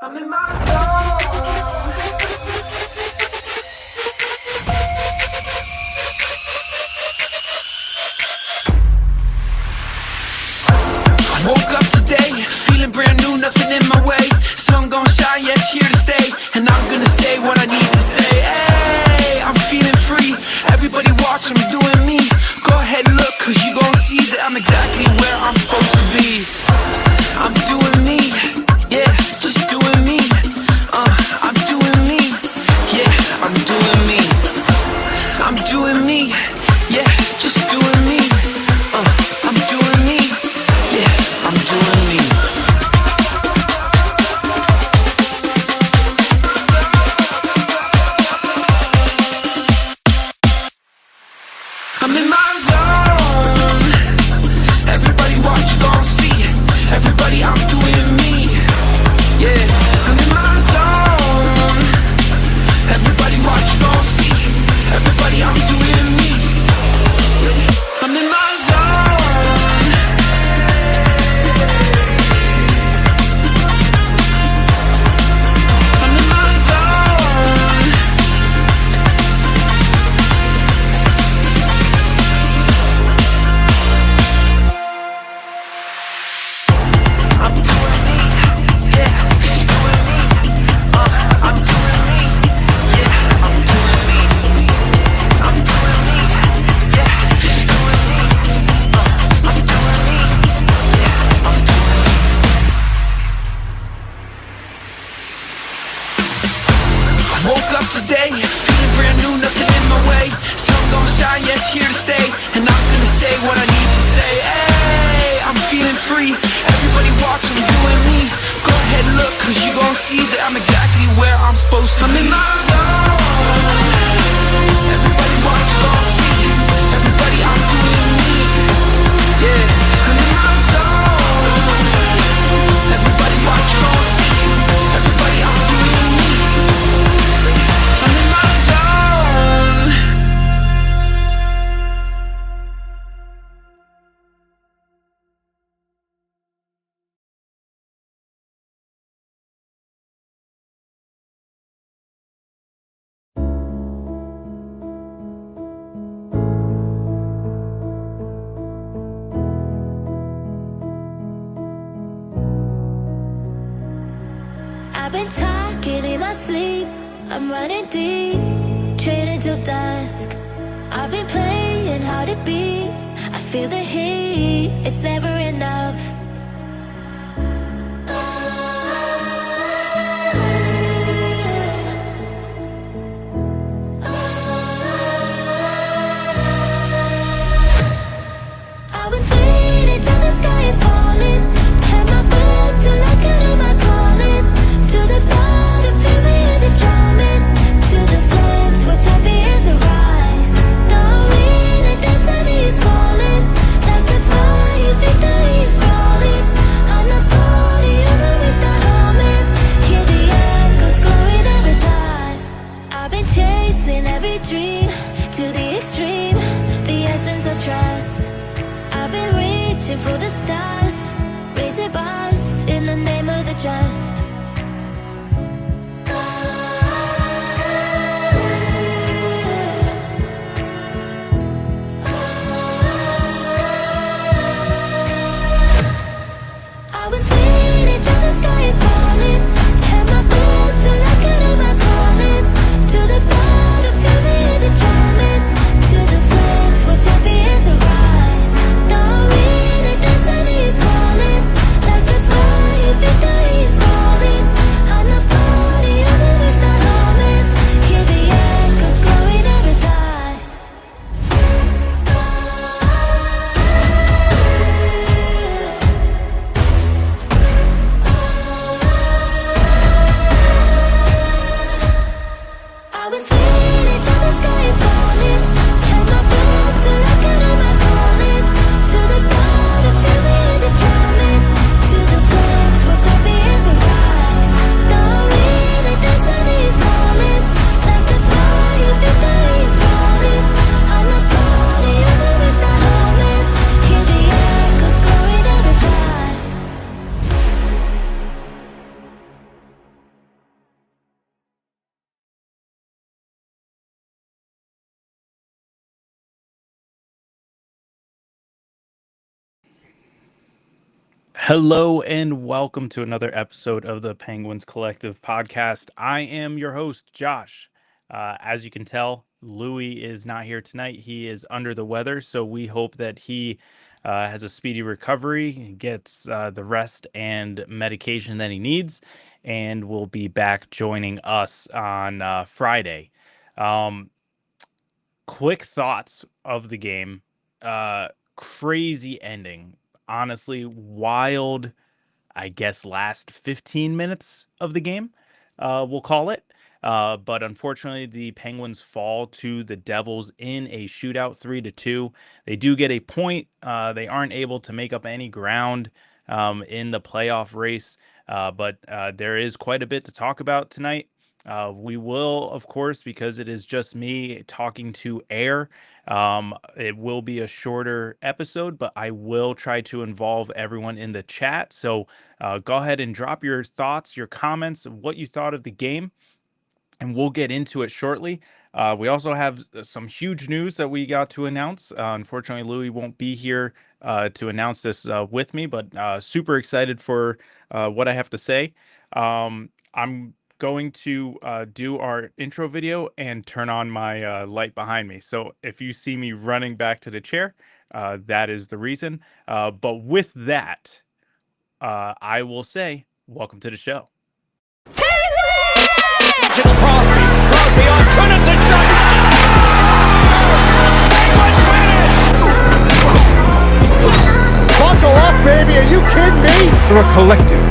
I'm in my zone. Woke up today, feeling brand new, nothing in my way. Sun gon' shine, yeah, it's here to stay. And I'm gonna say what I need to say. Hey, I'm feeling free. Everybody watch, I'm doing me. Go ahead, look, cause you gon' see that I'm exactly where I'm supposed to be. I'm doing me, yeah, just doing me. I'm doing me, yeah, I'm doing me. I'm doing me, yeah, just doing me. I'm doing me, yeah, I'm doing me. I'm in my zone. Everybody watch, you gon' see. Everybody, I'm doing me. Yeah, I'm in my zone. Everybody watch, you gon' see. Everybody, I'm doing me. I'm in my zone. I'm in my zone. I'm doing me, yeah, just doing me. I'm doing me, yeah, I'm doing me. I'm doing me, yeah, just doing me. I'm doing me, yeah, I'm doing me. I woke up today, feeling brand new, nothing in my way. Sun gon' shine, yeah, it's here to stay. And I'm gonna say what I need to say. Hey, I'm feeling free. Everybody watch, I'm doing me. Go ahead, look, cause you gon' see that I'm exactly where I'm supposed to be. I'm in my zone. Everybody watch, you gon' see. Everybody, I'm doing me. Yeah, I'm in my zone. Everybody watch, you gon' see. Everybody, I'm doing me. I'm in my zone. I've been talking in my sleep. I'm running deep, training till dusk. I've been playing hard to beat. I feel the heat, it's never enough. I was waiting till the sky had fallen. Had my back till I could hear my calling. To the bottom, feel me in the drumming. To the flames, we're champions to rise. The wind and destiny is calling. Like the fire, victory is rolling. On the podium when we start humming. Hear the echoes glowing, never dies. I've been chasing every dream to the extreme. The essence of trust. I've been reaching for the stars, raising bars in the name of the just. I was waiting till the sky had fallen. Had my back till I could hear my calling. To the bottom, feel me in the drumming. To the flames, we're champions to rise. The wind and destiny is calling. Like the fire, victory is rolling. Hello and welcome to another episode of the Penguins Collective podcast. I am your host, Josh. As you can tell, Louie is not here tonight. He is under the weather, so we hope that he has a speedy recovery, gets the rest and medication that he needs, and will be back joining us on Friday. Um, Quick thoughts of the game. Uh, Crazy ending. Honestly, wild, I guess, last 15 minutes of the game, we'll call it. But unfortunately, the Penguins fall to the Devils in a shootout, 3-2. They do get a point. They aren't able to make up any ground in the playoff race, but there is quite a bit to talk about tonight. We will, of course, because it is just me talking to air. It will be a shorter episode, but I will try to involve everyone in the chat. So go ahead and drop your thoughts, your comments, of what you thought of the game, and we'll get into it shortly. We also have some huge news that we got to announce. Unfortunately, Louis won't be here to announce this with me, but super excited for what I have to say. I'm going to do our intro video and turn on my light behind me. So if you see me running back to the chair, that is the reason. But with that, I will say, welcome to the show. It's Crosby. Crosby on Trinidad shot. Penguins win it! Buckle up, baby. Are you kidding me? We're a collective.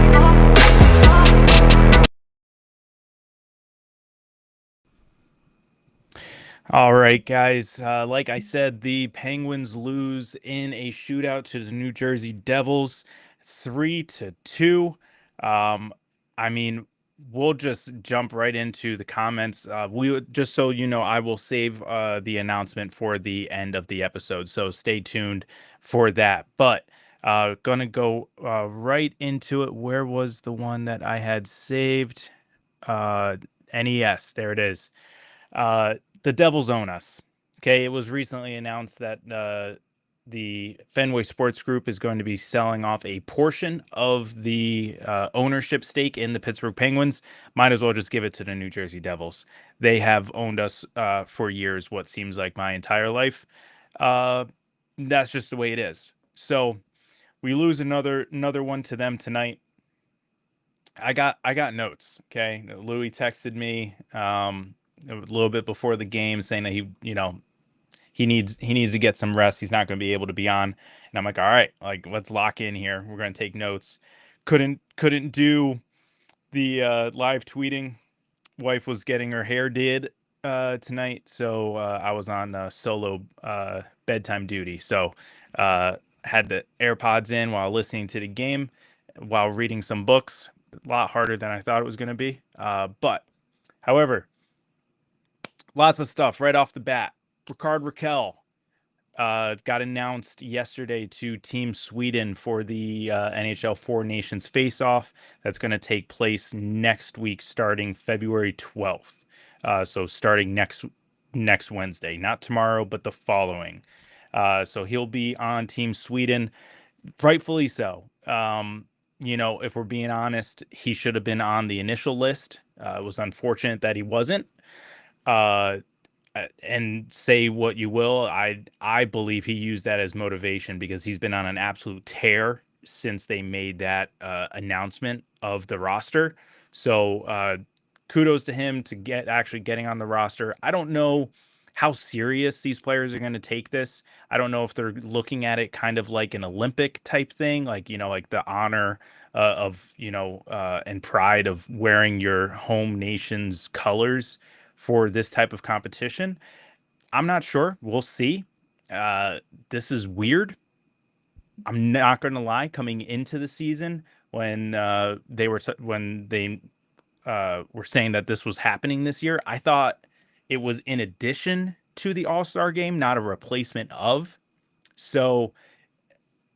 All right, guys. Like I said, the Penguins lose in a shootout to the New Jersey Devils, 3-2. Um, I mean, we'll just jump right into the comments. Just so you know, I will save the announcement for the end of the episode, so stay tuned for that. But gonna go right into it. Where was the one that I had saved? NES. There it is. Uh, the Devils own us. Okay, it was recently announced that the Fenway Sports Group is going to be selling off a portion of the ownership stake in the Pittsburgh Penguins. Might as well just give it to the New Jersey Devils. They have owned us for years, what seems like my entire life. Uh, that's just the way it is. So we lose another one to them tonight. I got notes. Okay, Louis texted me a little bit before the game saying that he needs to get some rest. He's not going to be able to be on, and I'm like, all right, like let's lock in here. We're going to take notes. Couldn't do the live tweeting. Wife was getting her hair did tonight, so I was on solo bedtime duty. So had the AirPods in while listening to the game, while reading some books. A lot harder than I thought it was going to be. But however, lots of stuff right off the bat. Ricard Raquel got announced yesterday to Team Sweden for the NHL Four Nations face-off. That's going to take place next week, starting February 12th. So starting next Wednesday, not tomorrow, but the following. So he'll be on Team Sweden, rightfully so. If we're being honest, he should have been on the initial list. It was unfortunate that he wasn't. Uh, and say what you will, I believe he used that as motivation because he's been on an absolute tear since they made that announcement of the roster. So kudos to him to getting on the roster. I don't know how serious these players are going to take this. I don't know if they're looking at it kind of like an Olympic type thing, like like the honor of and pride of wearing your home nation's colors for this type of competition. I'm not sure. We'll see. This is weird. I'm not going to lie. Coming into the season, when they were saying that this was happening this year, I thought it was in addition to the All Star game, not a replacement of. So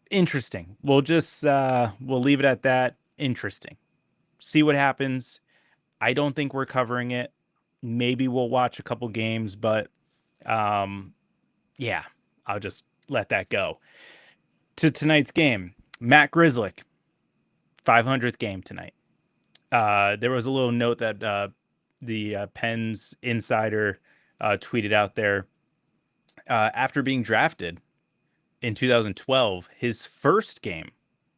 interesting. We'll leave it at that. Interesting. See what happens. I don't think we're covering it. Maybe we'll watch a couple games, but um, yeah, I'll just let that go. To tonight's game, Matt Grzelcyk. 500th game tonight. There was a little note that the Pens insider tweeted out there. After being drafted in 2012, his first game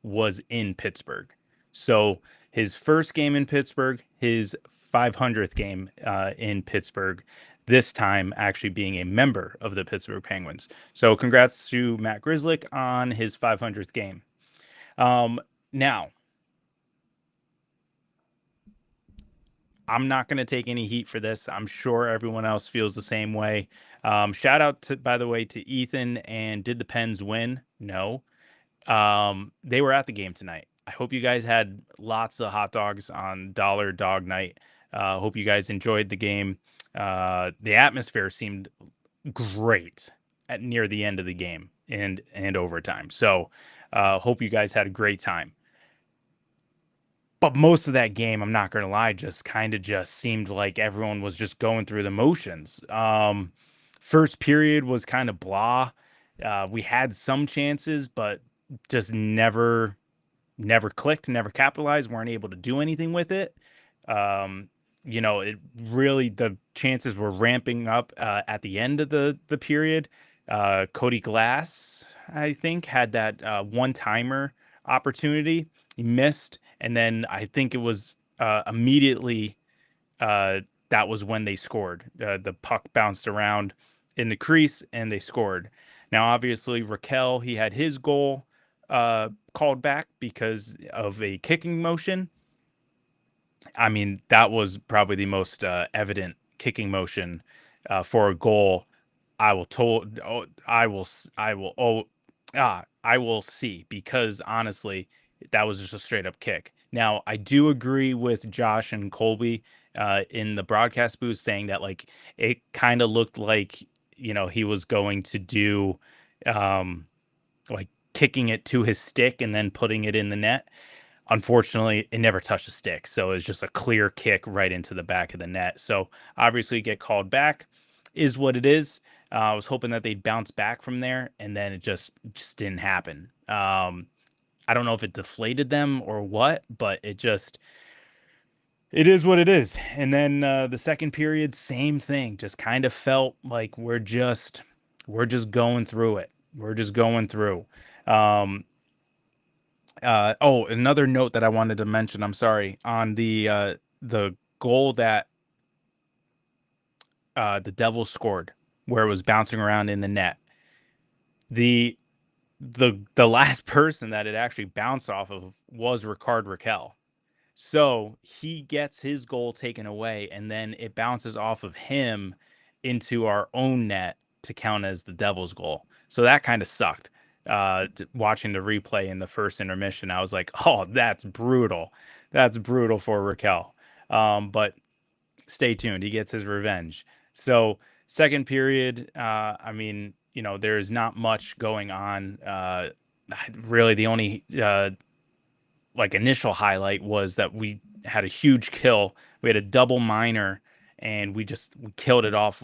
was in Pittsburgh. So his first game in Pittsburgh, his 500th game in Pittsburgh, this time actually being a member of the Pittsburgh Penguins. So congrats to Matt Grzelcyk on his 500th game. Now, I'm not going to take any heat for this. I'm sure everyone else feels the same way. Shout out to, by the way, to Ethan. And did the Pens win? No. They were at the game tonight. I hope you guys had lots of hot dogs on Dollar Dog Night. Hope you guys enjoyed the game. The atmosphere seemed great at near the end of the game and overtime. So hope you guys had a great time. But most of that game, I'm not going to lie, just kind of just seemed like everyone was just going through the motions. First period was kind of blah. We had some chances, but just never clicked, never capitalized, weren't able to do anything with it. It really, the chances were ramping up at the end of the period. Cody Glass, I think, had that one-timer opportunity. He missed, and then I think it was immediately that was when they scored. The puck bounced around in the crease, and they scored. Now, obviously, Raquel, he had his goal called back because of a kicking motion. I mean, that was probably the most evident kicking motion for a goal. I will see, because honestly, that was just a straight up kick. Now, I do agree with Josh and Colby in the broadcast booth saying that like it kind of looked like, he was going to do like kicking it to his stick and then putting it in the net. Unfortunately, it never touched the stick, so it was just a clear kick right into the back of the net. So obviously, get called back is what it is. I was hoping that they'd bounce back from there, and then it just didn't happen. I don't know if it deflated them or what, but it is what it is. And then the second period, same thing. Just kind of felt like we're just going through it. We're just going through. Another note that I wanted to mention, I'm sorry, on the goal that the Devils scored, where it was bouncing around in the net. The last person that it actually bounced off of was Rickard Raquel. So he gets his goal taken away, and then it bounces off of him into our own net to count as the Devils' goal. So that kind of sucked. Watching the replay in the first intermission, I was like, oh, that's brutal. That's brutal for Raquel. But stay tuned. He gets his revenge. So second period, there's not much going on. Really, the only initial highlight was that we had a huge kill. We had a double minor, and we killed it off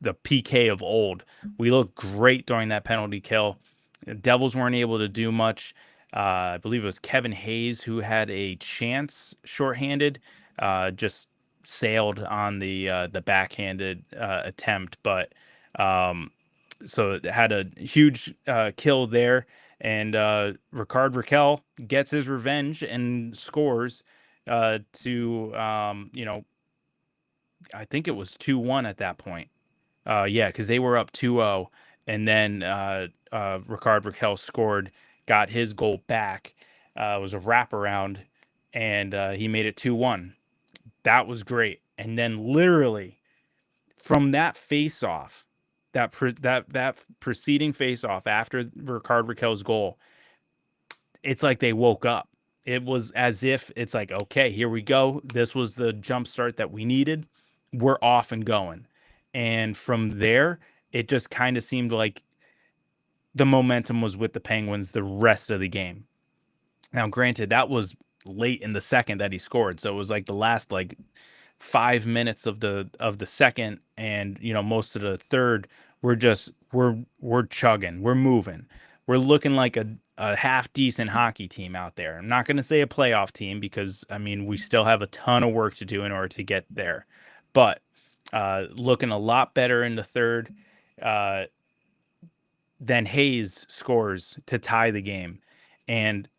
the PK of old. We looked great during that penalty kill. The Devils weren't able to do much. I believe it was Kevin Hayes who had a chance shorthanded, just sailed on the backhanded attempt, but so it had a huge kill there. And Rickard Raquel gets his revenge and scores to I think it was 2-1 at that point. Because they were up 2-0, and then Rickard Raquel scored, got his goal back. It was a wraparound, and he made it 2-1. That was great. And then literally from that face-off, that preceding face-off after Rickard Raquel's goal, it's like they woke up. It was as if it's like, okay, here we go. This was the jump start that we needed. We're off and going. And from there, it just kind of seemed like the momentum was with the Penguins the rest of the game. Now, granted, that was late in the second that he scored, so it was like the last 5 minutes of the second, and most of the third. We're chugging, we're moving, we're looking like a half decent hockey team out there. I'm not going to say a playoff team because I mean we still have a ton of work to do in order to get there, but looking a lot better in the third. Uh, then Hayes scores to tie the game, and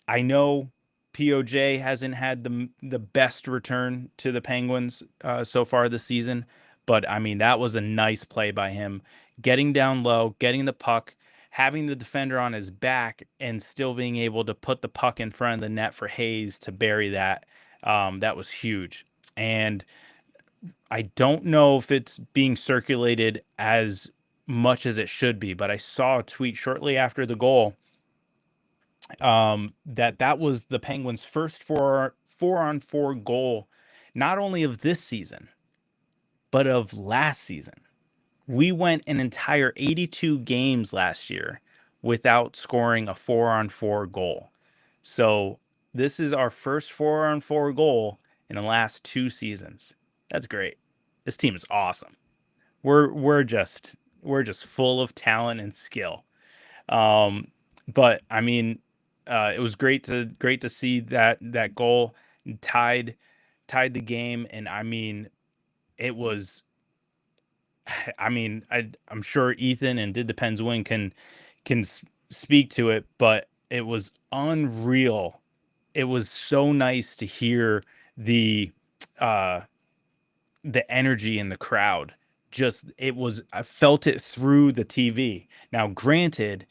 I know POJ hasn't had the best return to the Penguins so far this season, but I mean that was a nice play by him, getting down low, getting the puck, having the defender on his back, and still being able to put the puck in front of the net for Hayes to bury that. That was huge, and I don't know if it's being circulated as much as it should be, but I saw a tweet shortly after the goal that was the Penguins' first four-on-four goal, not only of this season, but of last season. We went an entire 82 games last year without scoring a four-on-four goal. So this is our first four-on-four goal in the last 2 seasons. That's great. This team is awesome. We're just full of talent and skill. Um, but I mean, it was great to see that goal tied the game, and I mean, it was. I mean, I'm sure Ethan and Did the Pens Win can speak to it, but it was unreal. It was so nice to hear the uh the energy in the crowd. Just I felt it through the TV. Now, granted,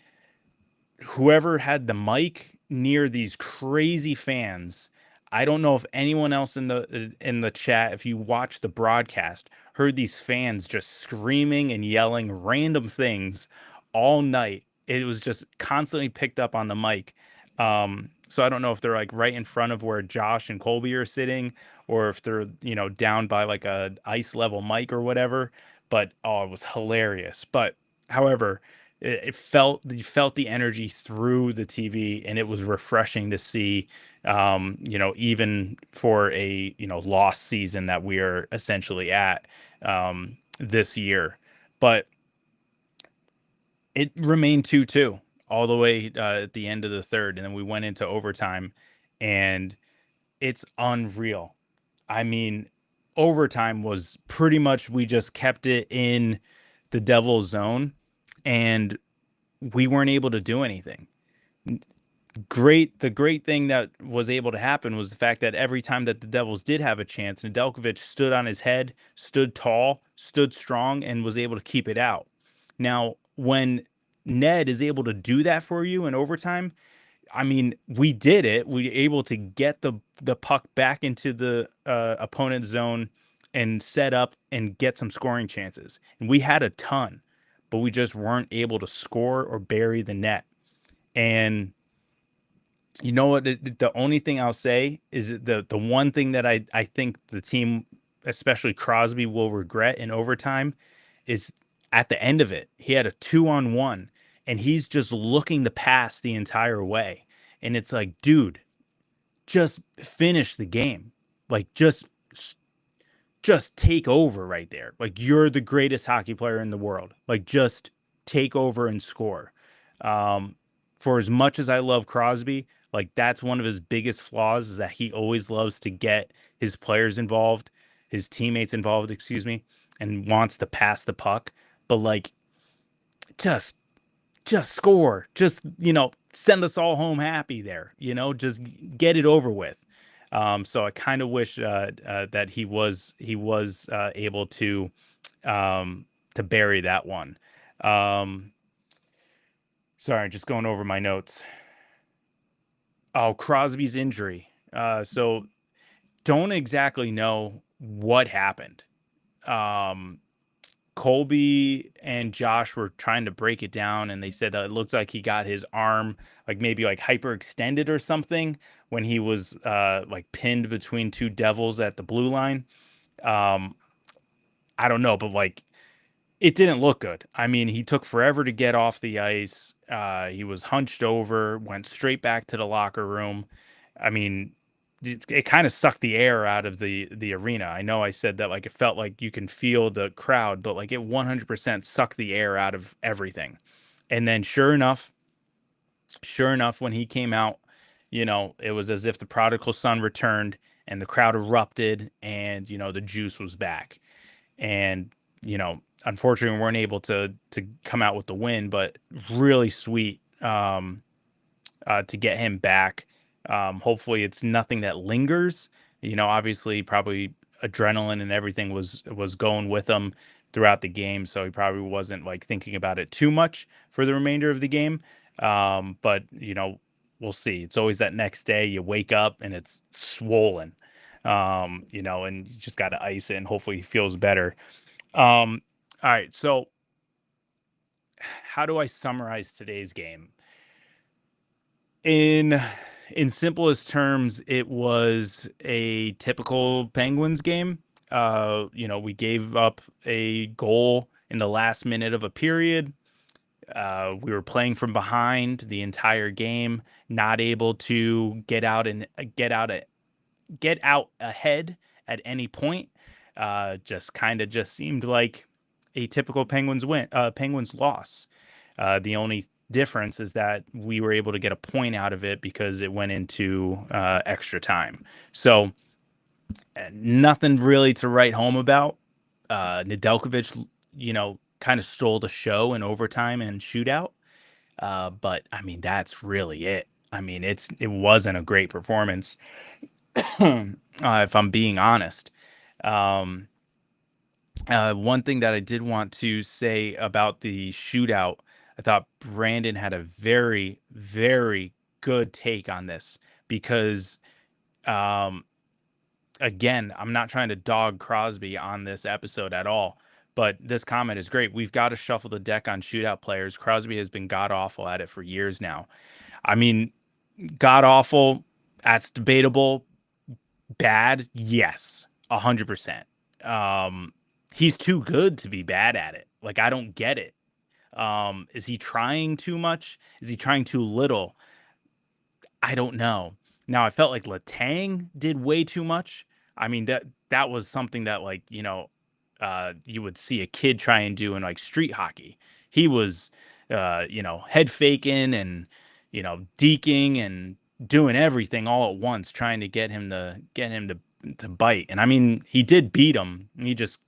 whoever had the mic near these crazy fans, I don't know if anyone else in the chat, if you watched the broadcast, heard these fans just screaming and yelling random things all night. It was just constantly picked up on the mic. So I don't know if they're like right in front of where Josh and Colby are sitting, or if they're down by like a ice level mic or whatever. But oh, it was hilarious. But however, you felt the energy through the TV, and it was refreshing to see. Even for a lost season that we are essentially at this year, but it remained 2-2 all the way at the end of the third, and then we went into overtime, and it's unreal. I mean, overtime was pretty much we just kept it in the devil's zone, and we weren't able to do anything. The great thing that was able to happen was the fact that every time that the Devils did have a chance, Nedeljkovic stood on his head, stood tall, stood strong, and was able to keep it out. Now, when Ned is able to do that for you in overtime, I mean, we did it. We were able to get the puck back into the opponent's zone and set up and get some scoring chances. And we had a ton, but we just weren't able to score or bury the net. And you know what? The only thing I'll say is the one thing that I think the team, especially Crosby, will regret in overtime is at the end of it. He had a 2-on-1, and he's just looking to pass the entire way. And it's like, dude, just finish the game. Like, just take over right there. Like, you're the greatest hockey player in the world. Like, just take over and score. For as much as I love Crosby, like that's one of his biggest flaws is that he always loves to get his players involved, his teammates involved, excuse me, and wants to pass the puck. But like, just score. Just, send us all home happy there. Just get it over with. So I kind of wish that he was able to bury that one. Sorry, just going over my notes. Oh, Crosby's injury. So don't exactly know what happened. Colby and Josh were trying to break it down, and they said that it looks like he got his arm like maybe like hyperextended or something when he was like pinned between two Devils at the blue line. I don't know, but like it didn't look good. I mean, he took forever to get off the ice. He was hunched over, went straight back to the locker room. I mean, it kind of sucked the air out of the arena. I know I said that like it felt like you can feel the crowd, but like it 100% sucked the air out of everything. And then sure enough, when he came out, it was as if the prodigal son returned and the crowd erupted and, the juice was back. And, unfortunately we weren't able to come out with the win, but really sweet to get him back. Hopefully it's nothing that lingers. Obviously probably adrenaline and everything was going with him throughout the game, so he probably wasn't like thinking about it too much for the remainder of the game. But we'll see. It's always that next day you wake up and it's swollen. And you just got to ice it and hopefully he feels better. All right, so how do I summarize today's game? In simplest terms, it was a typical Penguins game. We gave up a goal in the last minute of a period. We were playing from behind the entire game, not able to get out ahead at any point. Just seemed like a typical Penguins loss. The only difference is that we were able to get a point out of it because it went into extra time. So nothing really to write home about. Nedeljkovic, kind of stole the show in overtime and shootout. But I mean, that's really it. I mean, it wasn't a great performance, if I'm being honest. Um, One thing that I did want to say about the shootout, I thought Brandon had a very, very good take on this because, um, again, I'm not trying to dog Crosby on this episode at all, but this comment is great. We've got to shuffle the deck on shootout players. Crosby has been god awful at it for years now. I mean, god awful, that's debatable. Bad, yes, 100%. He's too good to be bad at it. Like, I don't get it. Is he trying too much? Is he trying too little? I don't know. Now, I felt like Letang did way too much. I mean, that was something that, like, you would see a kid try and do in like street hockey. He was, head faking and, deking and doing everything all at once, trying to get him to bite. And I mean, he did beat him. He just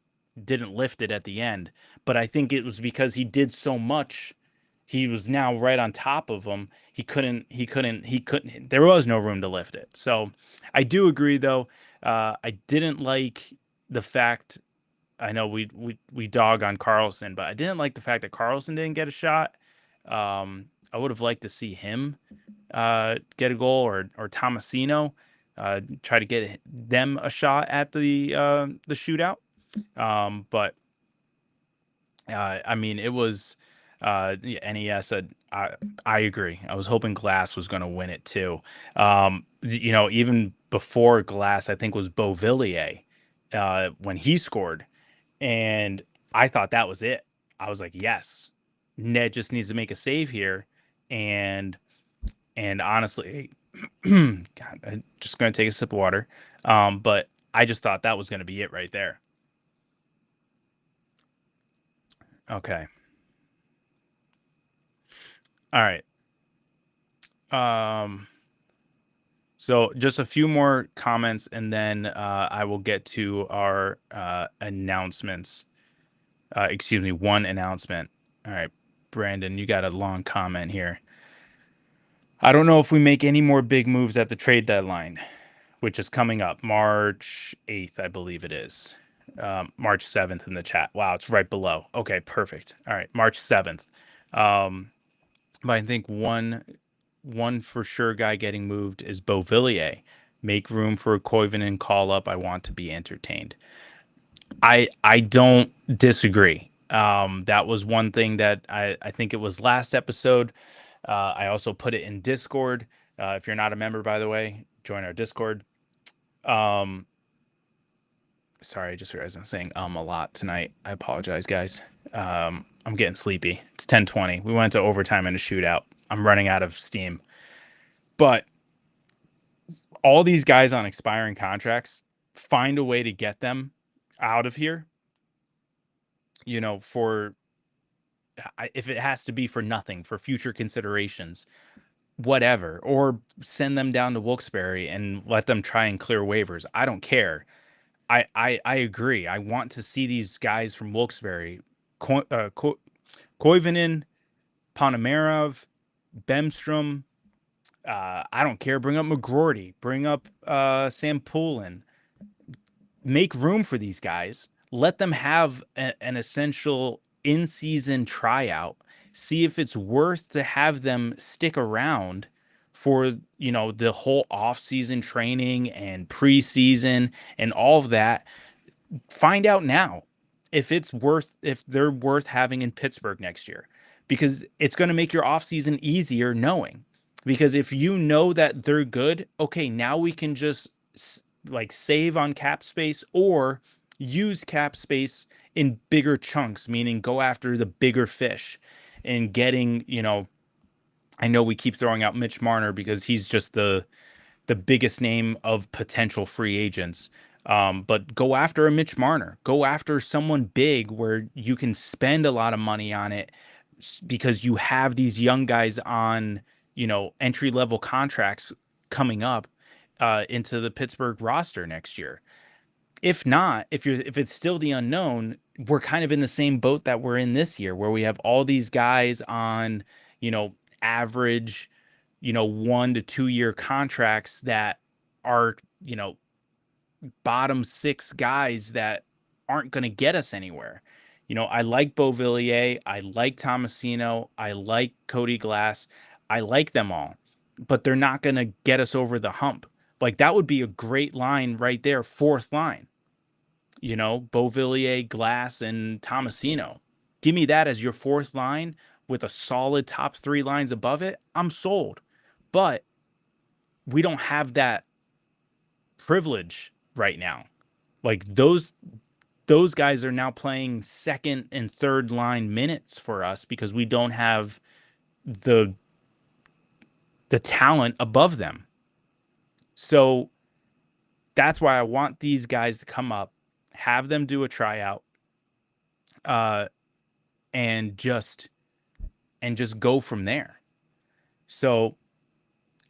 didn't lift it at the end. But I think it was because he did so much. He was now right on top of him. He couldn't, there was no room to lift it. So I do agree though. I didn't like the fact, I know we dog on Carlson, but I didn't like the fact that Carlson didn't get a shot. I would have liked to see him get a goal, or Tomasino try to get them a shot at the shootout. But I mean, it was NES. I agree. I was hoping Glass was going to win it too. Even before Glass, I think was Beauvillier when he scored, and I thought that was it. I was like, yes, Ned just needs to make a save here, and honestly, God, I'm just going to take a sip of water. But I just thought that was going to be it right there. Okay. All right. So just a few more comments, and then I will get to our announcements. Excuse me, one announcement. All right, Brandon, you got a long comment here. I don't know if we make any more big moves at the trade deadline, which is coming up March 8th, I believe it is. March 7th in the chat. Wow, it's right below. Okay, perfect. All right, March 7th. But I think one for sure guy getting moved is Beauvillier. Make room for a Koivunen call up. I want to be entertained. I don't disagree. That was one thing that I think it was last episode. I also put it in Discord. If you're not a member, by the way, join our Discord. Sorry, I just realized I'm saying a lot tonight. I apologize, guys. I'm getting sleepy. It's 10:20. We went to overtime and a shootout. I'm running out of steam. But all these guys on expiring contracts, find a way to get them out of here, for if it has to be for nothing, for future considerations, whatever, or send them down to Wilkes-Barre and let them try and clear waivers. I don't care. I agree. I want to see these guys from Wilkes-Barre, Koivunen, Ponomarev, Bemstrom. I don't care. Bring up McGroarty. Bring up Sam Poulin. Make room for these guys. Let them have an essential in-season tryout. See if it's worth to have them stick around for, you know, the whole off-season training and preseason and all of that. Find out now if they're worth having in Pittsburgh next year, because it's going to make your offseason easier knowing. Because if you know that they're good, okay, now we can just like save on cap space or use cap space in bigger chunks, meaning go after the bigger fish and getting, you know, I know we keep throwing out Mitch Marner because he's just the biggest name of potential free agents. But go after a Mitch Marner. Go after someone big where you can spend a lot of money on it because you have these young guys on, you know, entry level contracts coming up into the Pittsburgh roster next year. If not, if it's still the unknown, we're kind of in the same boat that we're in this year, where we have all these guys on, you know, average, you know, 1 to 2 year contracts that are, you know, bottom six guys that aren't going to get us anywhere. You know, I like Beauvillier, I like Tomasino, I like Cody Glass, I like them all, but they're not going to get us over the hump. Like that would be a great line right there, fourth line. You know, Beauvillier, Glass, and Tomasino. Give me that as your fourth line with a solid top three lines above it. I'm sold. But we don't have that privilege right now. Like those guys are now playing second and third line minutes for us because we don't have the talent above them. So that's why I want these guys to come up, have them do a tryout, uh, and just go from there. So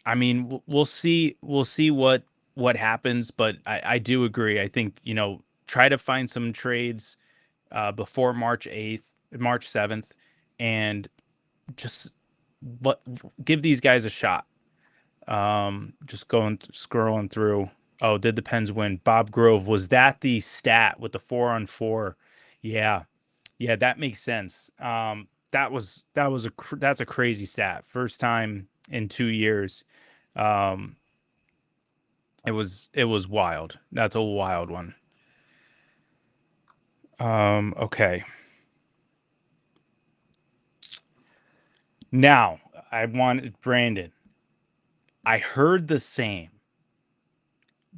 I mean, we'll see. We'll see what happens, but I do agree. I think, you know, try to find some trades before March 8th, March 7th, and just let give these guys a shot. Just scrolling through. Oh, did the Pens win? Bob Grove, was that the stat with the 4-on-4? Yeah, yeah, that makes sense. That's a crazy stat. First time in 2 years. Um, it was wild. That's a wild one. Okay. Now I wanted Brandon. I heard the same,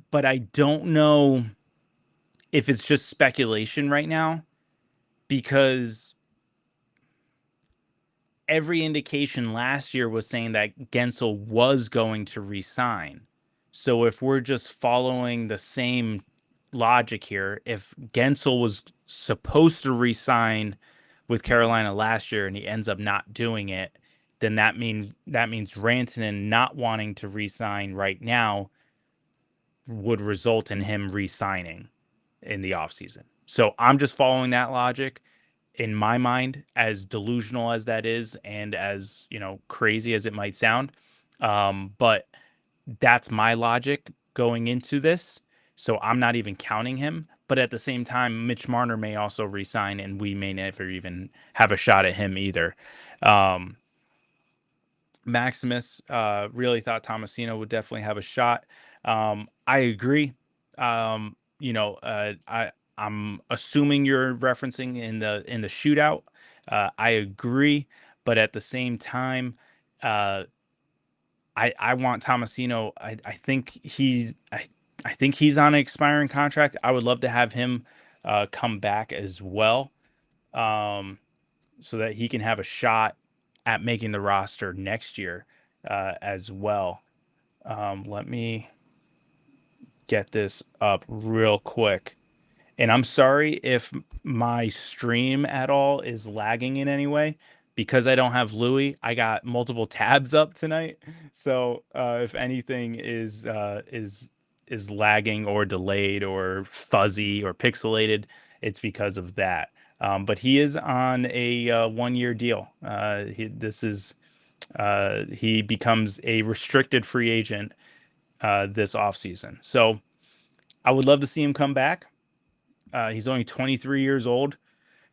but I don't know if it's just speculation right now because every indication last year was saying that Gensel was going to resign. So if we're just following the same logic here, if Gensel was supposed to resign with Carolina last year and he ends up not doing it, then that means Rantanen not wanting to resign right now would result in him resigning in the offseason. So I'm just following that logic. In my mind, as delusional as that is and as, you know, crazy as it might sound, but that's my logic going into this. So I'm not even counting him. But at the same time, Mitch Marner may also resign and we may never even have a shot at him either. Um, Maximus really thought Tomasino would definitely have a shot. I agree. You know, I'm assuming you're referencing in the shootout. I agree, but at the same time, uh, I want Tomasino. I think he's on an expiring contract. I would love to have him come back as well, um, so that he can have a shot at making the roster next year as well. Let me get this up real quick And I'm sorry if my stream at all is lagging in any way because I don't have Louie. I got multiple tabs up tonight, so if anything is lagging or delayed or fuzzy or pixelated, it's because of that. But he is on a 1 year deal. He becomes a restricted free agent this offseason. So I would love to see him come back. He's only 23 years old.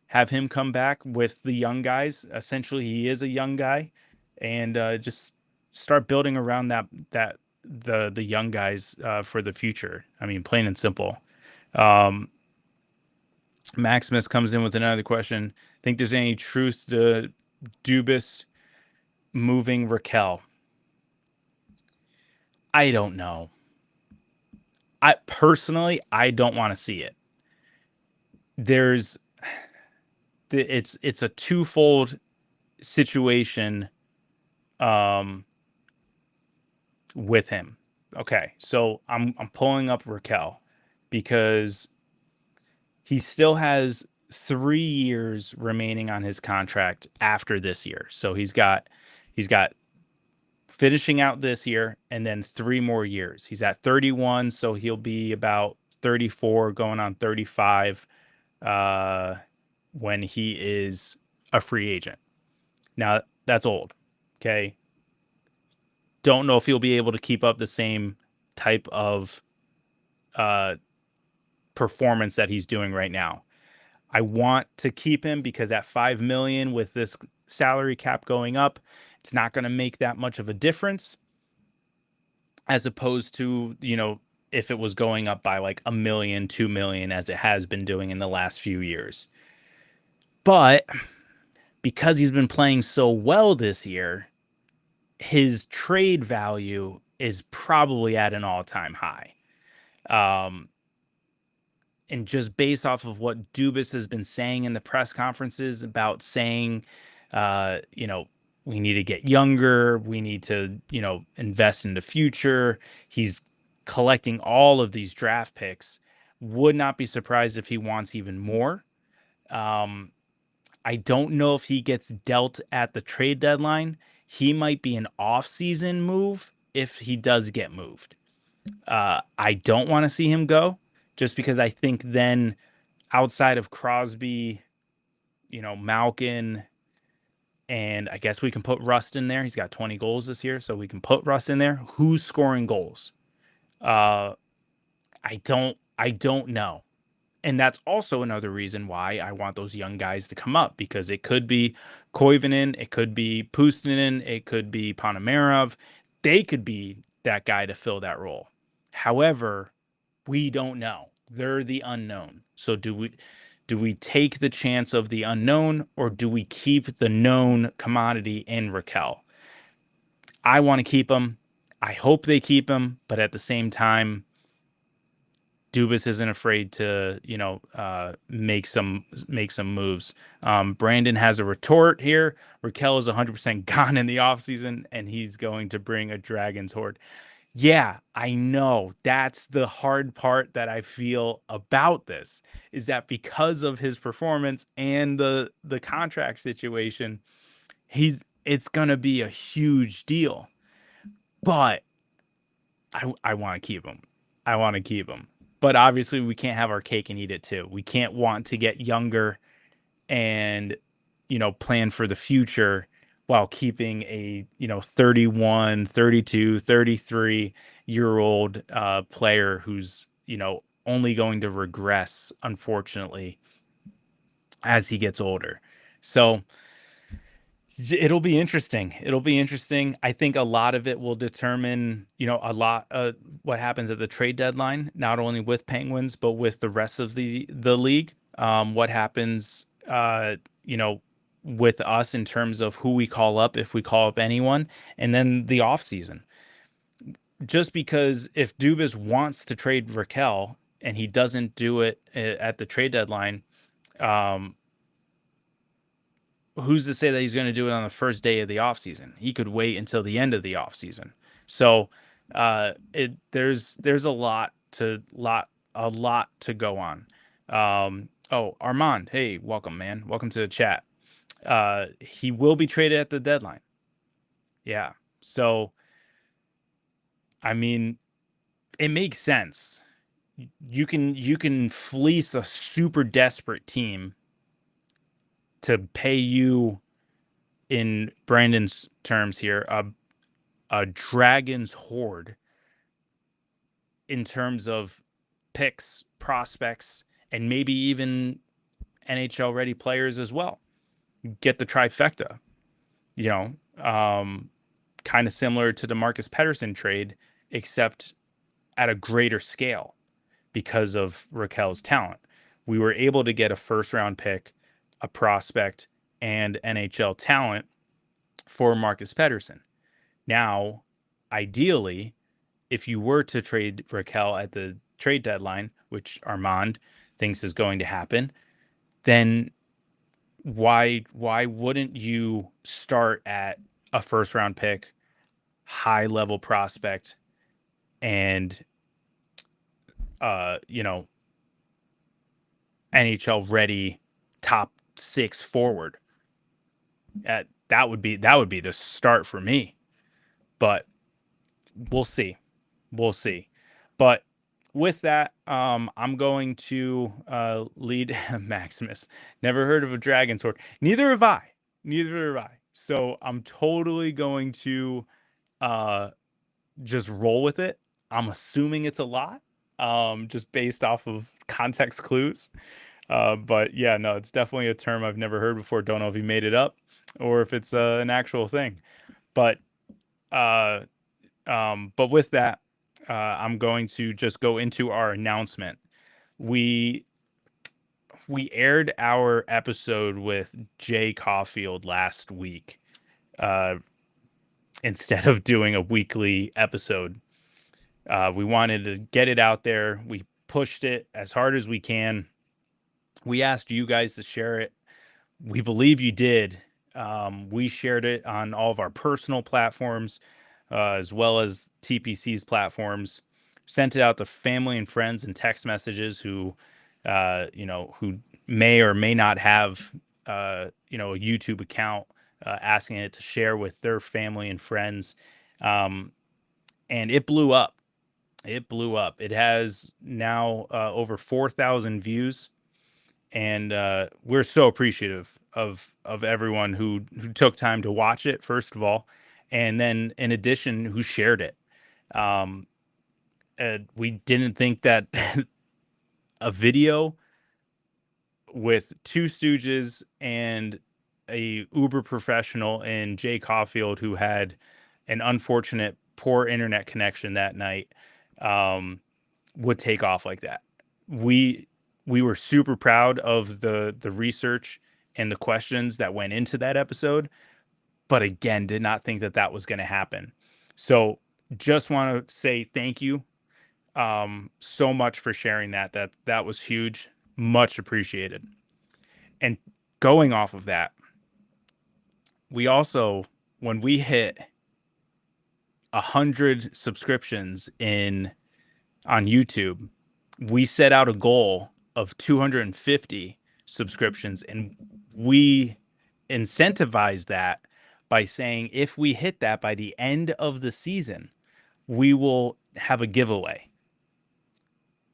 Have him come back with the young guys. Essentially, he is a young guy, and just start building around the young guys for the future. I mean, plain and simple. Um, Maximus comes in with another question. Think there's any truth to Dubas moving Raquel? I don't know. I personally, I don't want to see it. There's it's a twofold situation with him. Okay, so I'm pulling up Raquel because he still has 3 years remaining on his contract after this year. So he's got finishing out this year and then 3 more years. He's at 31, so he'll be about 34 going on 35 uh when he is a free agent. Now, that's old. Okay. Don't know if he'll be able to keep up the same type of uh, performance that he's doing right now. I want to keep him because at 5 million with this salary cap going up, it's not going to make that much of a difference as opposed to, if it was going up by like 1 million, 2 million, as it has been doing in the last few years. But because he's been playing so well this year, his trade value is probably at an all-time high. Um, and just based off of what Dubas has been saying in the press conferences about saying, uh, you know, we need to get younger, we need to, invest in the future. He's collecting all of these draft picks. Would not be surprised if he wants even more. Um, I don't know if he gets dealt at the trade deadline. He might be an off-season move if he does get moved. I don't want to see him go just because I think then outside of Crosby, Malkin, and I guess we can put Rust in there. He's got 20 goals this year, so we can put Rust in there. Who's scoring goals? Uh, I don't know. And that's also another reason why I want those young guys to come up because it could be Koivunen, it could be Puustinen, it could be Panamerov. They could be that guy to fill that role. However, we don't know. They're the unknown. So do we take the chance of the unknown or do we keep the known commodity in Raquel? I want to keep him. I hope they keep him, but at the same time, Dubas isn't afraid to, make some moves. Brandon has a retort here. Raquel is 100% gone in the offseason, and he's going to bring a Dragon's Horde. Yeah, I know. That's the hard part that I feel about this is that because of his performance and the contract situation, it's gonna be a huge deal. But I want to keep him. I want to keep him. But obviously, we can't have our cake and eat it too. We can't want to get younger and, plan for the future while keeping a, 31, 32, 33-year-old player who's, only going to regress, unfortunately, as he gets older. So it'll be interesting. It'll be interesting. I think a lot of it will determine, a lot what happens at the trade deadline, not only with Penguins but with the rest of the league. What happens, with us in terms of who we call up, if we call up anyone, and then the off season. Just because if Dubas wants to trade Raquel and he doesn't do it at the trade deadline, um, who's to say that he's going to do it on the first day of the offseason? He could wait until the end of the offseason. So there's a lot to go on. Oh, Armand, hey, welcome, man. Welcome to the chat. He will be traded at the deadline. Yeah. So, I mean, it makes sense. You can fleece a super desperate team to pay you, in Brandon's terms here, a dragon's horde in terms of picks, prospects, and maybe even NHL ready players as well. Get the trifecta, you know, kind of similar to the Marcus Pettersson trade, except at a greater scale because of Raquel's talent. We were able to get a first round pick, a prospect, and NHL talent for Marcus Pettersson. Now, ideally, if you were to trade Raquel at the trade deadline, which Armand thinks is going to happen, then why wouldn't you start at a first round pick, high level prospect, and you know, NHL ready top 6 forward? That would be the start for me. But we'll see. We'll see. But with that, I'm going to lead Maximus. Never heard of a dragon sword. Neither have I. Neither have I. So I'm totally going to just roll with it. I'm assuming it's a lot, just based off of context clues. But yeah, no, it's definitely a term I've never heard before. Don't know if he made it up or if it's an actual thing. But but with that, I'm going to just go into our announcement. We aired our episode with Jay Caulfield last week, instead of doing a weekly episode. We wanted to get it out there. We pushed it as hard as we can. We asked you guys to share it. We believe you did. We shared it on all of our personal platforms, as well as TPC's platforms. Sent it out to family and friends and text messages who may or may not have, a YouTube account, asking it to share with their family and friends. And it blew up. It blew up. It has now over 4,000 views, and we're so appreciative of everyone who took time to watch it, first of all, and then in addition, who shared it. We didn't think that a video with two Stooges and a uber professional in Jay Caulfield, who had an unfortunate poor internet connection that night, would take off like that. We were super proud of the research and the questions that went into that episode, but again, did not think that that was going to happen. So just want to say thank you so much for sharing that. That was huge. Much appreciated. And going off of that, we also, when we hit 100 subscriptions on YouTube, we set out a goal of 250 subscriptions, and we incentivized that by saying if we hit that by the end of the season, we will have a giveaway.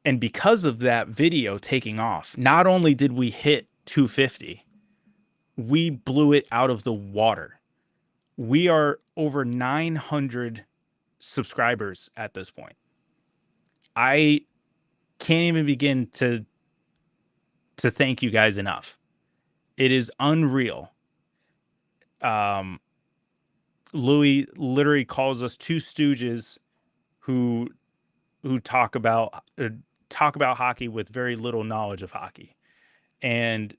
And because of that video taking off, not only did we hit 250, we blew it out of the water. We are over 900 subscribers at this point. I can't even begin to thank you guys enough. It is unreal. Louie literally calls us two stooges who talk about hockey with very little knowledge of hockey. And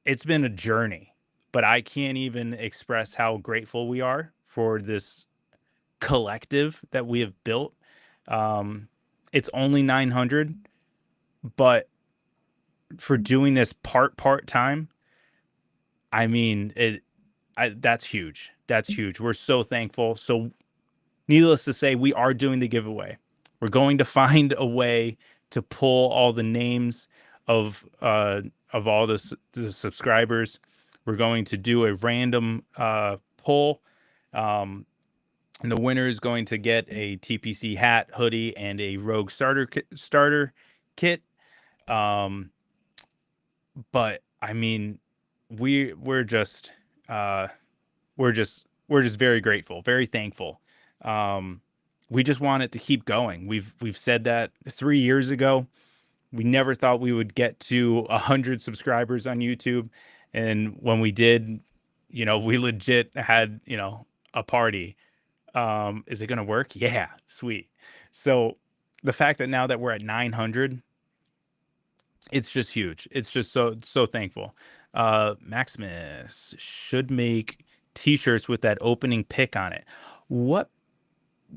it's been a journey, but I can't even express how grateful we are for this collective that we have built. It's only 900, but for doing this part time, I mean, that's huge. That's huge. We're so thankful. So needless to say, we are doing the giveaway. We're going to find a way to pull all the names of all the subscribers. We're going to do a random poll. And the winner is going to get a TPC hat, hoodie, and a Rogue starter kit. Um, but I mean, we're just uh, we're just very grateful, very thankful. Um, we just want it to keep going. We've said that 3 years ago. We never thought we would get to 100 subscribers on YouTube, and when we did, we legit had a party. Is it gonna work? Yeah, sweet. So the fact that now that we're at 900, it's just huge. It's just so thankful. Maximus should make t-shirts with that opening pic on it. What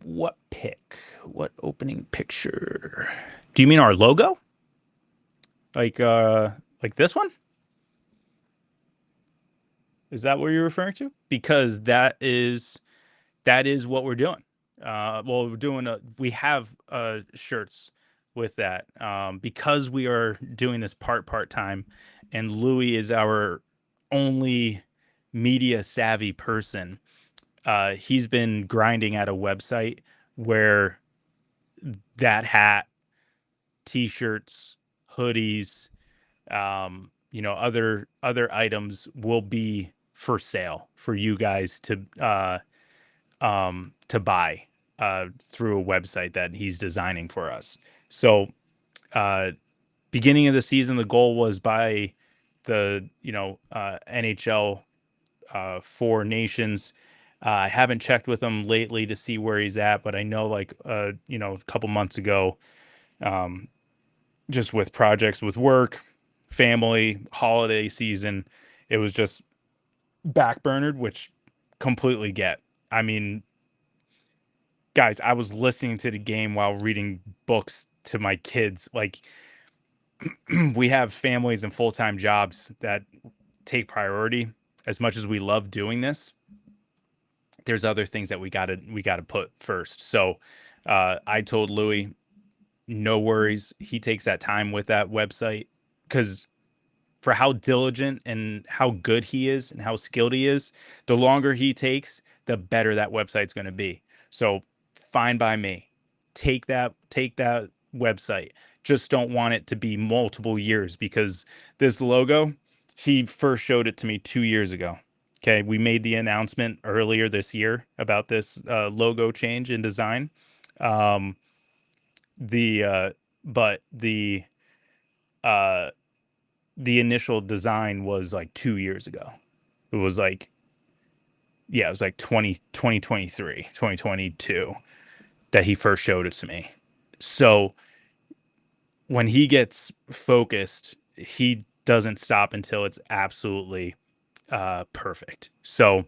what pic? What opening picture? Do you mean our logo? Like this one? Is that what you're referring to? Because that is what we're doing. Well, we have shirts with that because we are doing this part time, and Louis is our only media savvy person. He's been grinding at a website where that hat, t-shirts, hoodies, other items will be for sale for you guys to buy through a website that he's designing for us. So, uh, beginning of the season, the goal was by the NHL Four Nations. I haven't checked with him lately to see where he's at, but I know a couple months ago, um, just with projects with work, family, holiday season, it was just backburnered, which completely get. I mean, guys, I was listening to the game while reading books to my kids. Like, we have families and full-time jobs that take priority. As much as we love doing this, there's other things that we gotta put first. So I told Louis, no worries. He takes that time with that website because for how diligent and how good he is and how skilled he is, the longer he takes, the better that website's going to be. So fine by me. Take that website. Just don't want it to be multiple years because this logo, he first showed it to me 2 years ago. Okay, we made the announcement earlier this year about this logo change in design. Um, the but uh the initial design was like 2 years ago. It was like, yeah, it was like 2023, 2022 that he first showed it to me. So when he gets focused, he doesn't stop until it's absolutely perfect. So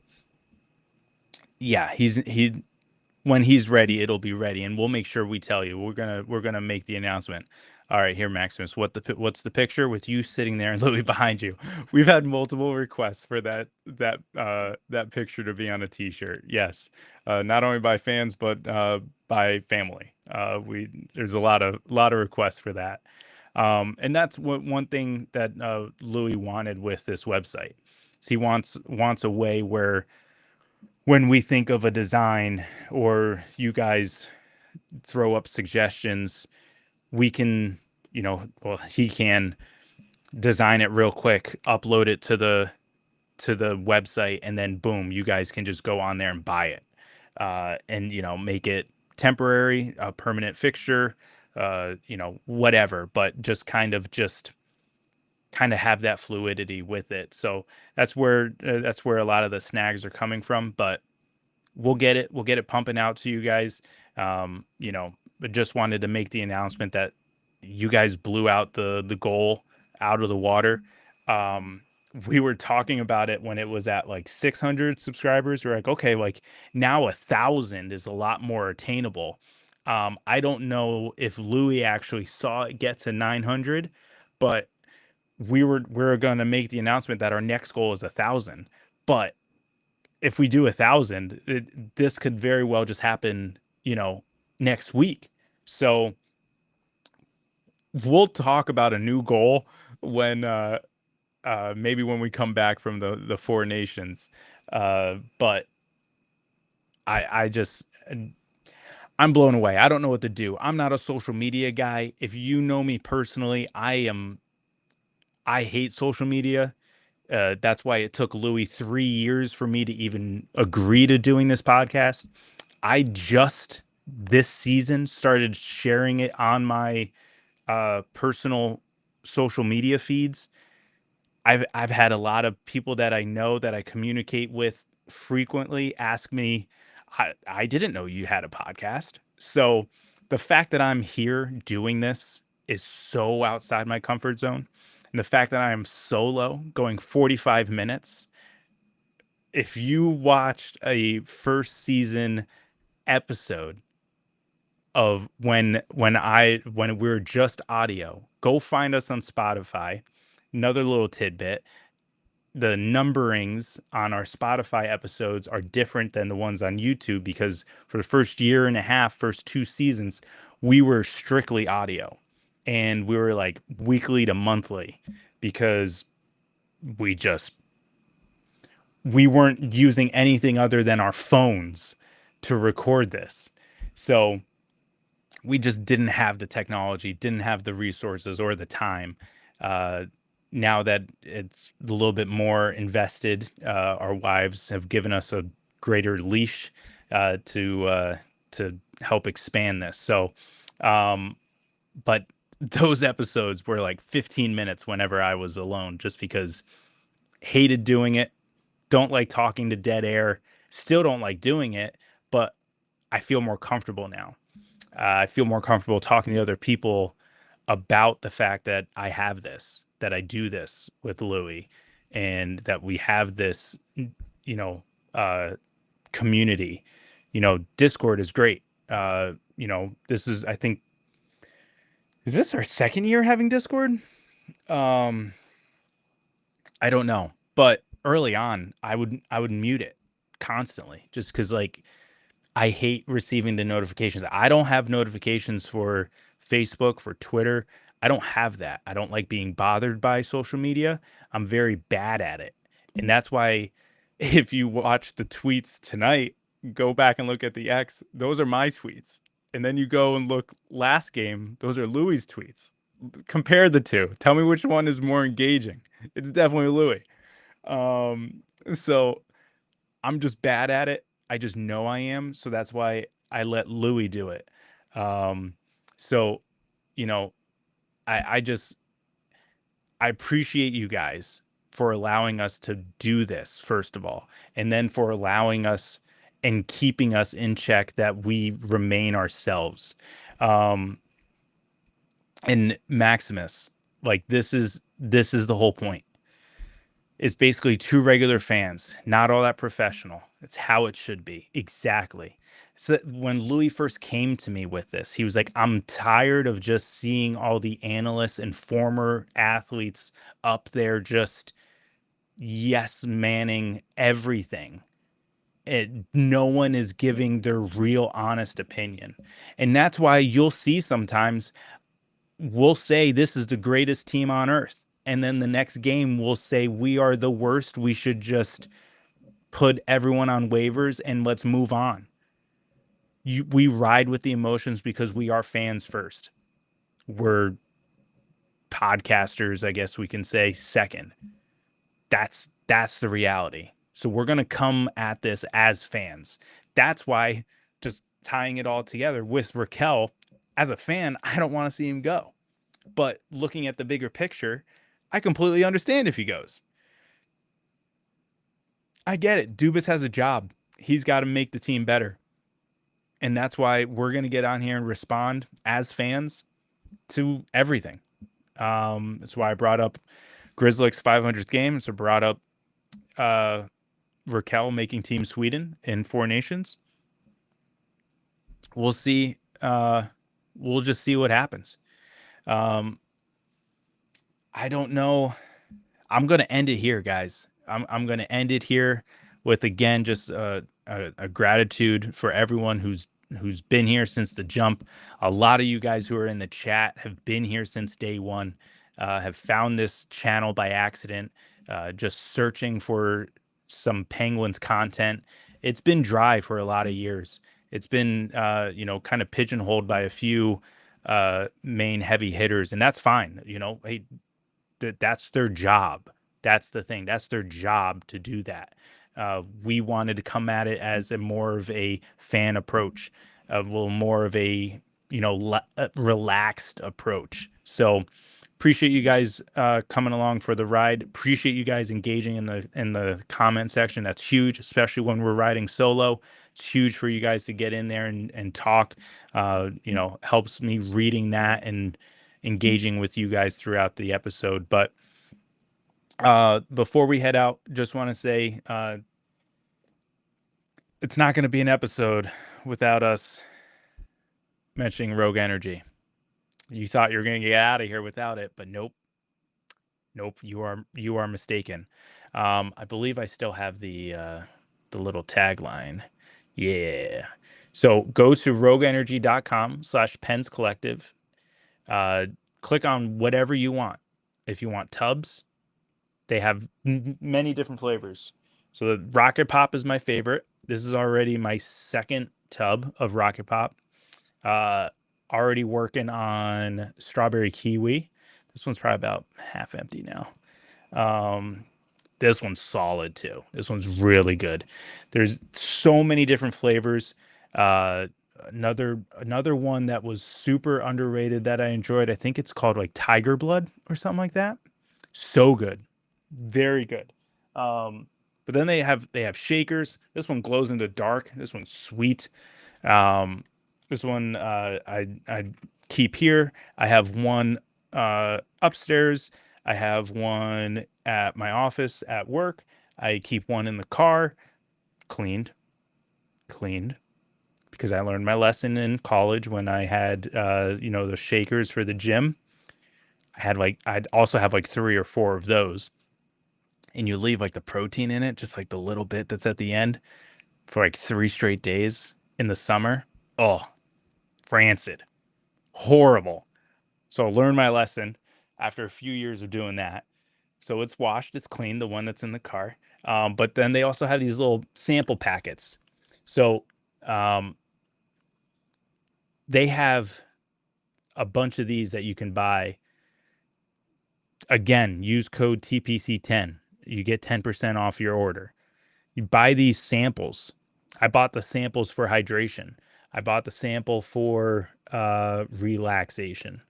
yeah, he when he's ready, it'll be ready, and we'll make sure we tell you. We're gonna make the announcement. All right, here, Maximus. What's the picture with you sitting there and Louis behind you? We've had multiple requests for that picture to be on a T-shirt. Yes, not only by fans but by family. We There's a lot of requests for that, and that's one thing that Louis wanted with this website. Is he wants a way where when we think of a design or you guys throw up suggestions, we can, well, he can design it real quick, upload it to the website, and then boom, you guys can just go on there and buy it, and make it temporary, a permanent fixture, whatever, but just kind of have that fluidity with it. So that's where a lot of the snags are coming from, but we'll get it pumping out to you guys. But just wanted to make the announcement that you guys blew out the goal out of the water. Um, we were talking about it when it was at like 600 subscribers. We're like, okay, like now 1,000 is a lot more attainable. I don't know if Louis actually saw it get to 900, but we're going to make the announcement that our next goal is 1,000. But if we do 1,000, this could very well just happen, next week. So we'll talk about a new goal when maybe when we come back from the Four Nations. But I just I'm blown away. I don't know what to do. I'm not a social media guy. If you know me personally, I hate social media. That's why it took Louis 3 years for me to even agree to doing this podcast. I just this season started sharing it on my personal social media feeds. I've had a lot of people that I know that I communicate with frequently ask me, I didn't know you had a podcast. So the fact that I'm here doing this is so outside my comfort zone. And the fact that I am solo going 45 minutes. If you watched a first season episode of when we're just audio, go find us on Spotify. Another little tidbit, the numberings on our Spotify episodes are different than the ones on YouTube because for the first year and a half, first 2 seasons, we were strictly audio and we were like weekly to monthly because we just we weren't using anything other than our phones to record this. So we just didn't have the technology, didn't have the resources or the time. Uh, Now that it's a little bit more invested, our wives have given us a greater leash to help expand this. So, um, but those episodes were like 15 minutes whenever I was alone, just because hated doing it. Don't like talking to dead air. Still don't like doing it, but I feel more comfortable now. I feel more comfortable talking to other people about the fact that I have this, that I do this with Louie, and that we have this, you know, uh, community. Discord is great. This is, I think, is this our second year having Discord? Um, I don't know, but early on, I would mute it constantly just because like I hate receiving the notifications. I don't have notifications for Facebook, for Twitter. I don't have that. I don't like being bothered by social media. I'm very bad at it. And that's why if you watch the tweets tonight, go back and look at the X, those are my tweets. And then you go and look last game, those are Louis' tweets. Compare the two. Tell me which one is more engaging. It's definitely Louis. So I'm just bad at it. I just know I am. So that's why I let Louis do it. Um, so, you know, I just, I appreciate you guys for allowing us to do this, first of all, and then for allowing us and keeping us in check that we remain ourselves. Um, and Maximus, like this is the whole point. It's basically two regular fans, not all that professional. It's how it should be. Exactly. So when Louis first came to me with this, he was like, I'm tired of just seeing all the analysts and former athletes up there just yes manning everything. No one is giving their real honest opinion. And that's why you'll see sometimes we'll say this is the greatest team on earth. And then the next game we'll say we are the worst. We should just put everyone on waivers and let's move on. We ride with the emotions because we are fans first. We're podcasters, I guess we can say, second. That's the reality. So we're going to come at this as fans. That's why, just tying it all together with Raquel, as a fan, I don't want to see him go. But looking at the bigger picture, I completely understand if he goes. I get it. Dubas has a job. He's got to make the team better. And that's why we're going to get on here and respond as fans to everything. That's why I brought up Grizzlies 500th game. So brought up Raquel making Team Sweden in Four Nations. We'll see. We'll just see what happens. I don't know. I'm going to end it here, guys. I'm going to end it here with, again, just a gratitude for everyone who's who's been here since the jump. A lot of you guys who are in the chat have been here since day one, have found this channel by accident, just searching for some Penguins content. It's been dry for a lot of years. It's been, kind of pigeonholed by a few main heavy hitters, and that's fine. Hey, that's their job. That's the thing. That's their job to do that. We wanted to come at it as a more of a fan approach, a little more of a relaxed approach. So appreciate you guys coming along for the ride. Appreciate you guys engaging in the comment section. That's huge, especially when we're riding solo. It's huge for you guys to get in there and talk. Helps me reading that and engaging with you guys throughout the episode. But before we head out, just want to say it's not going to be an episode without us mentioning Rogue Energy. You thought you were going to get out of here without it, but nope. You are mistaken. I believe I still have the little tagline. Yeah. So go to rogueenergy.com/Pens Collective. Click on whatever you want. If you want tubs, they have many different flavors. So the Rocket Pop is my favorite. This is already my second tub of Rocket Pop. Already working on Strawberry Kiwi. This one's probably about half empty now. This one's solid too. This one's really good. There's so many different flavors. Another one that was super underrated that I enjoyed, I think it's called like Tiger Blood or something like that. So good. Very good. But then they have shakers. This one glows in the dark. This one's sweet. This one I keep here. I have one upstairs. I have one at my office at work. I keep one in the car, cleaned, because I learned my lesson in college when I had the shakers for the gym. I'd also have like 3 or 4 of those. And you leave like the protein in it, just like the little bit that's at the end, for like 3 straight days in the summer. Oh, rancid. Horrible. So I learned my lesson after a few years of doing that. So it's washed, it's clean, the one that's in the car. But then they also have these little sample packets. So they have a bunch of these that you can buy. Again, use code TPC10. You get 10% off your order. You buy these samples. I bought the samples for hydration. I bought the sample for relaxation.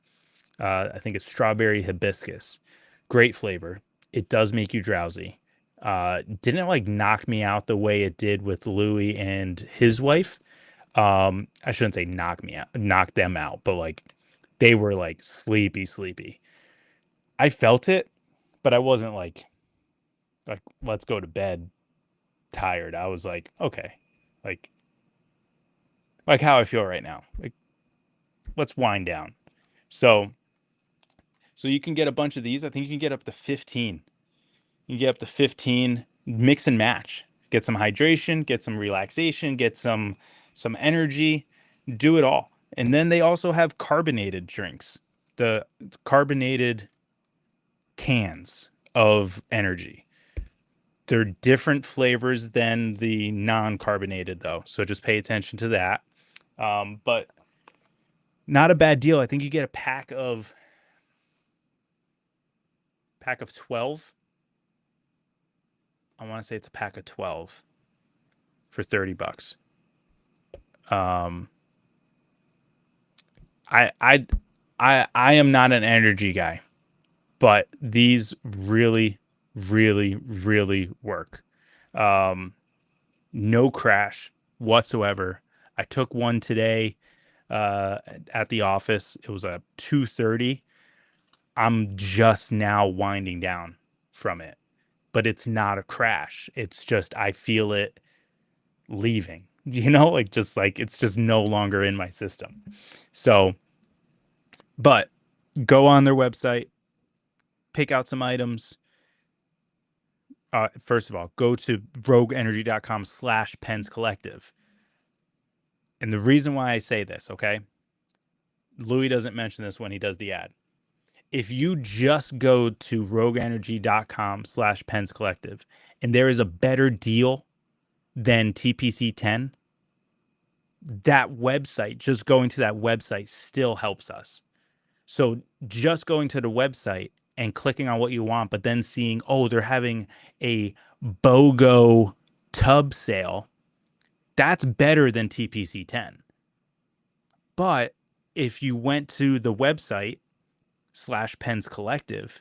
I think it's strawberry hibiscus. Great flavor. It does make you drowsy. Didn't like knock me out the way it did with Louie and his wife. I shouldn't say knock them out, but like they were like sleepy. I felt it, but I wasn't like let's go to bed tired. I was like, okay, like how I feel right now. Like, let's wind down. So you can get a bunch of these. I think you can get up to 15. You get up to 15, mix and match. Get some hydration, get some relaxation, get some energy, do it all. And then they also have carbonated drinks. The carbonated cans of energy. They're different flavors than the non-carbonated though. So just pay attention to that. But not a bad deal. I think you get a pack of 12. I want to say it's a pack of 12 for $30. I am not an energy guy, but these really work. No crash whatsoever. I took one today at the office. It was a 2:30. I'm just now winding down from it, but it's not a crash. It's just I feel it leaving, it's just no longer in my system. So, but go on their website, pick out some items. First of all, go to rogueenergy.com/Pens Collective. And the reason why I say this, okay? Louie doesn't mention this when he does the ad. If you just go to rogueenergy.com/Pens Collective and there is a better deal than TPC 10, that website, just going to that website still helps us. So just going to the website and clicking on what you want, but then seeing, oh, they're having a BOGO tub sale, that's better than TPC 10. But if you went to the website /Pens Collective,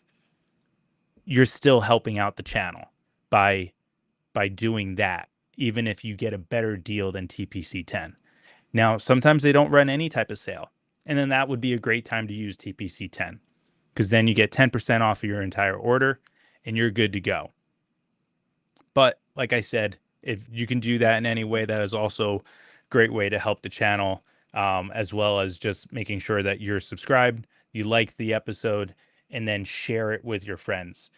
you're still helping out the channel by doing that, even if you get a better deal than TPC 10. Now, sometimes they don't run any type of sale, and then that would be a great time to use TPC 10, because then you get 10% off of your entire order and you're good to go. But like I said, if you can do that in any way, that is also a great way to help the channel, as well as just making sure that you're subscribed, you like the episode, and then share it with your friends.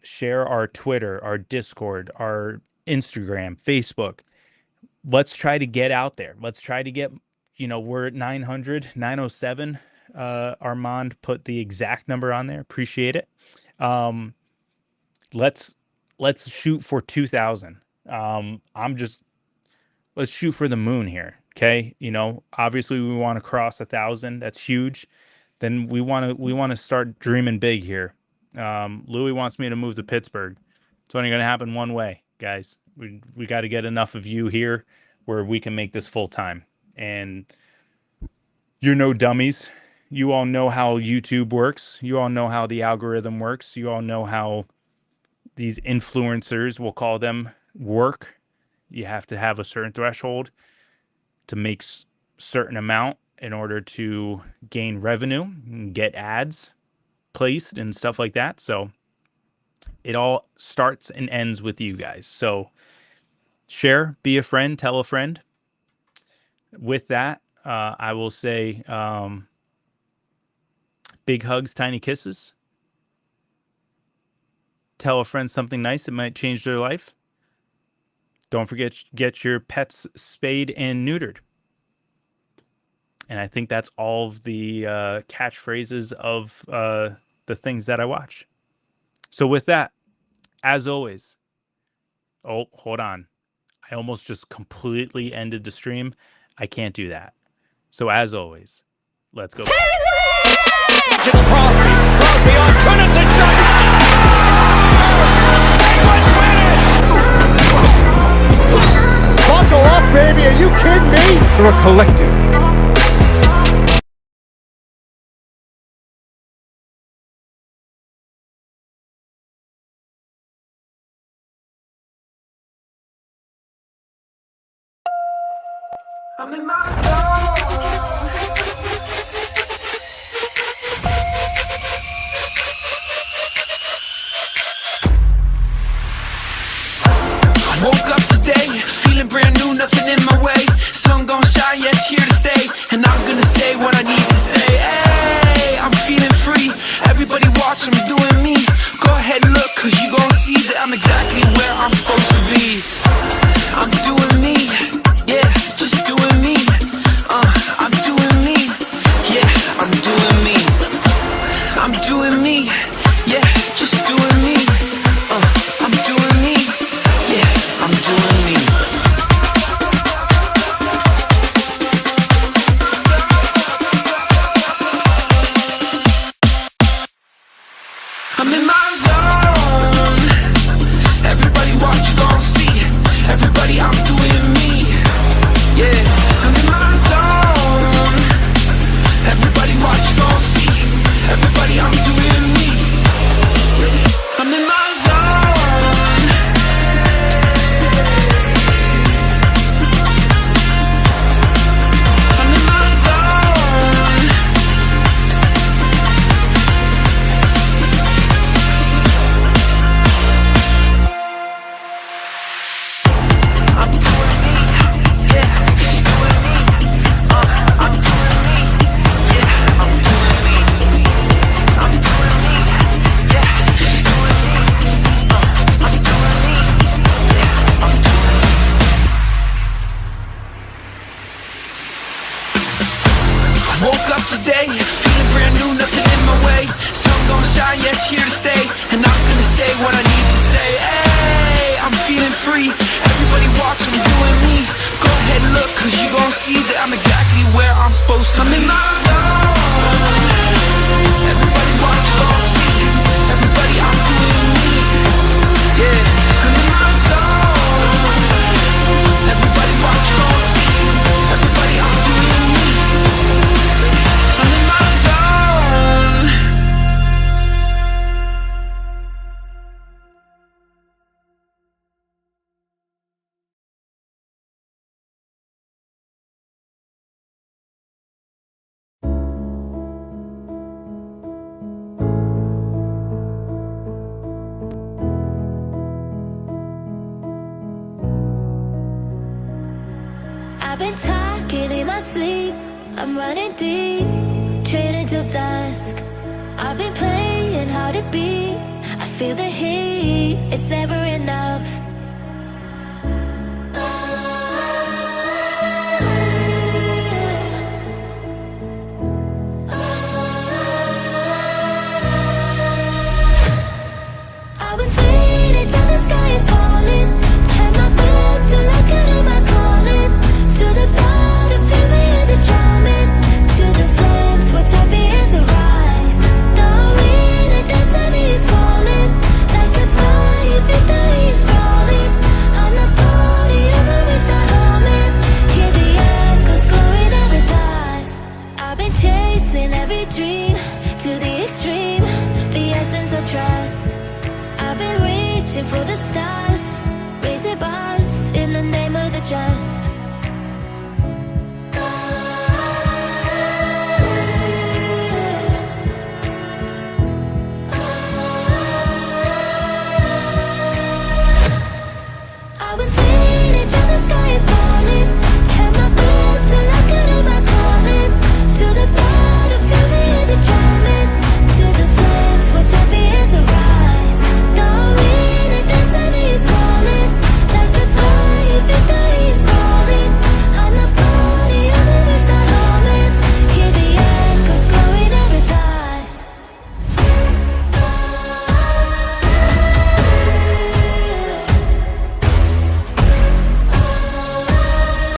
Share our Twitter, our Discord, our Instagram, Facebook. Let's try to get out there. Let's try to get, we're at 900, 907. Armand put the exact number on there. Appreciate it. Let's shoot for 2,000. Let's shoot for the moon here. Okay. Obviously we want to cross 1,000. That's huge. Then we want to start dreaming big here. Louie wants me to move to Pittsburgh. It's only going to happen one way, guys. We got to get enough of you here where we can make this full time. And you're no dummies. You all know how YouTube works. You all know how the algorithm works. You all know how these influencers, we'll call them, work. You have to have a certain threshold to make certain amount in order to gain revenue and get ads placed and stuff like that. So it all starts and ends with you guys. So share, be a friend, tell a friend. With that, I will say big hugs, tiny kisses. Tell a friend something nice that might change their life. Don't forget, get your pets spayed and neutered. And I think that's all of the catchphrases of the things that I watch. So with that, as always, oh, hold on. I almost just completely ended the stream. I can't do that. So as always, let's go. It's Crosby. Crosby on Trinidad and shots. Penguins win it! Buckle up, baby. Are you kidding me? We're a collective. I'm in my zone. Woke up today, feeling brand new, nothing in my way. Sun gon' shine, yeah, it's here to stay. And I'm gonna say what I need to say. Hey, I'm feeling free. Everybody watch, I'm doing me. Go ahead and look, cause you gon' see that I'm exactly where I'm supposed to be. I'm doing me, yeah, just doing me. I'm doing me. Woke up today, feeling brand new, nothing in my way. Sun gon' shine, yeah, it's here to stay. And I'm gonna say what I need to say. Hey, I'm feeling free. Everybody watch, I'm doing me. Go ahead, look, cause you gon' see that I'm exactly where I'm supposed to be. I'm in my zone. Everybody watch, you gon' see. Everybody, I'm doing me. Yeah, I'm in my zone. Everybody watch, you gon' see. Everybody, I'm doing me. I'm in my zone. I've been talking in my sleep, I'm running deep, training till dusk. I've been playing hard to beat, I feel the heat, it's never enough.